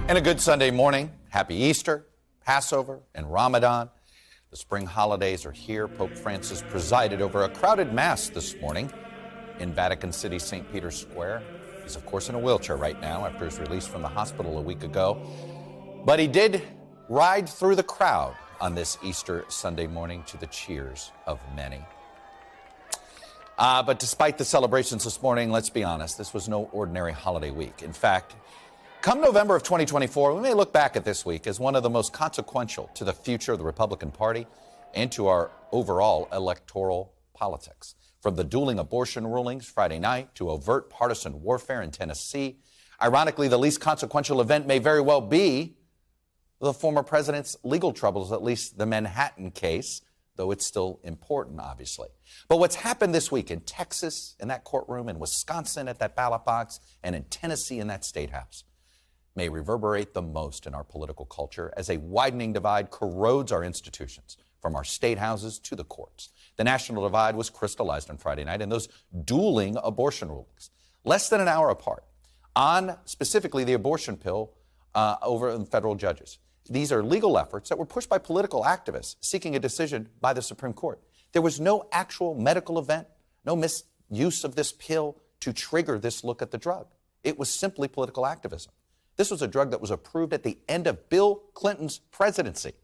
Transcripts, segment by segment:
And a good Sunday morning. Happy Easter, Passover, and Ramadan. The spring holidays are here. Pope Francis presided over a crowded mass this morning in Vatican City, St. Peter's Square. He's, of course, in a wheelchair right now after his release from the hospital a week ago. But he did ride through the crowd on this Easter Sunday morning to the cheers of many. But despite the celebrations this morning, let's be honest, this was no ordinary holiday week. In fact, come November of 2024, we may look back at this week as one of the most consequential to the future of the Republican Party and to our overall electoral politics. From the dueling abortion rulings Friday night to overt partisan warfare in Tennessee, ironically, the least consequential event may very well be the former president's legal troubles, at least the Manhattan case, though it's still important, obviously. But what's happened this week in Texas, in that courtroom, in Wisconsin at that ballot box, and in Tennessee in that state house, may reverberate the most in our political culture as a widening divide corrodes our institutions, from our state houses to the courts. The national divide was crystallized on Friday night in those dueling abortion rulings, less than an hour apart, on specifically the abortion pill over the federal judges. These are legal efforts that were pushed by political activists seeking a decision by the Supreme Court. There was no actual medical event, no misuse of this pill to trigger this look at the drug. It was simply political activism. This was a drug that was approved at the end of Bill Clinton's presidency,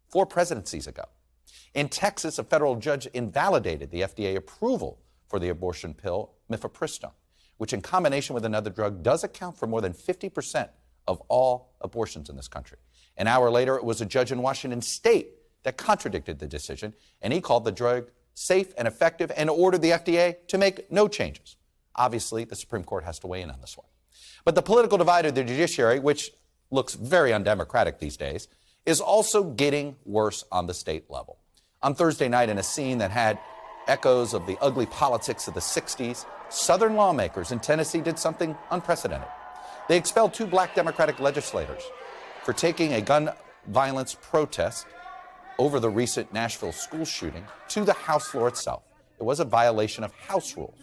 4 presidencies ago. In Texas, a federal judge invalidated the FDA approval for the abortion pill mifepristone, which in combination with another drug does account for more than 50% of all abortions in this country. An hour later, it was a judge in Washington state that contradicted the decision, and he called the drug safe and effective and ordered the FDA to make no changes. Obviously, the Supreme Court has to weigh in on this one. But the political divide of the judiciary, which looks very undemocratic these days, is also getting worse on the state level. On Thursday night, in a scene that had echoes of the ugly politics of the 60s, Southern lawmakers in Tennessee did something unprecedented. They expelled 2 black Democratic legislators for taking a gun violence protest over the recent Nashville school shooting to the House floor itself. It was a violation of House rules.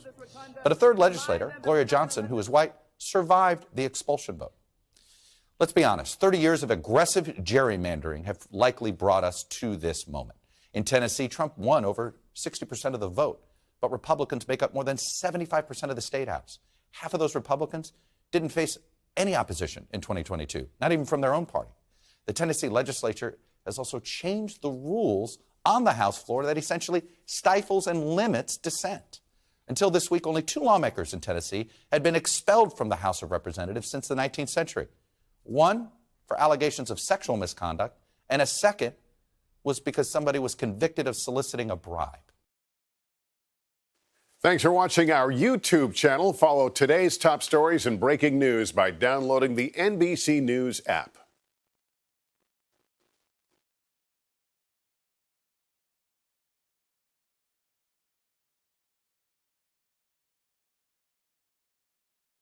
But a third legislator, Gloria Johnson, who is white, survived the expulsion vote. Let's be honest, 30 years of aggressive gerrymandering have likely brought us to this moment. In Tennessee, Trump won over 60% of the vote, but Republicans make up more than 75% of the state house. Half of those Republicans didn't face any opposition in 2022, not even from their own party. The Tennessee legislature has also changed the rules on the House floor that essentially stifles and limits dissent. Until this week, only 2 lawmakers in Tennessee had been expelled from the House of Representatives since the 19th century. One for allegations of sexual misconduct, and a second was because somebody was convicted of soliciting a bribe. Thanks for watching our YouTube channel. Follow today's top stories and breaking news by downloading the NBC News app.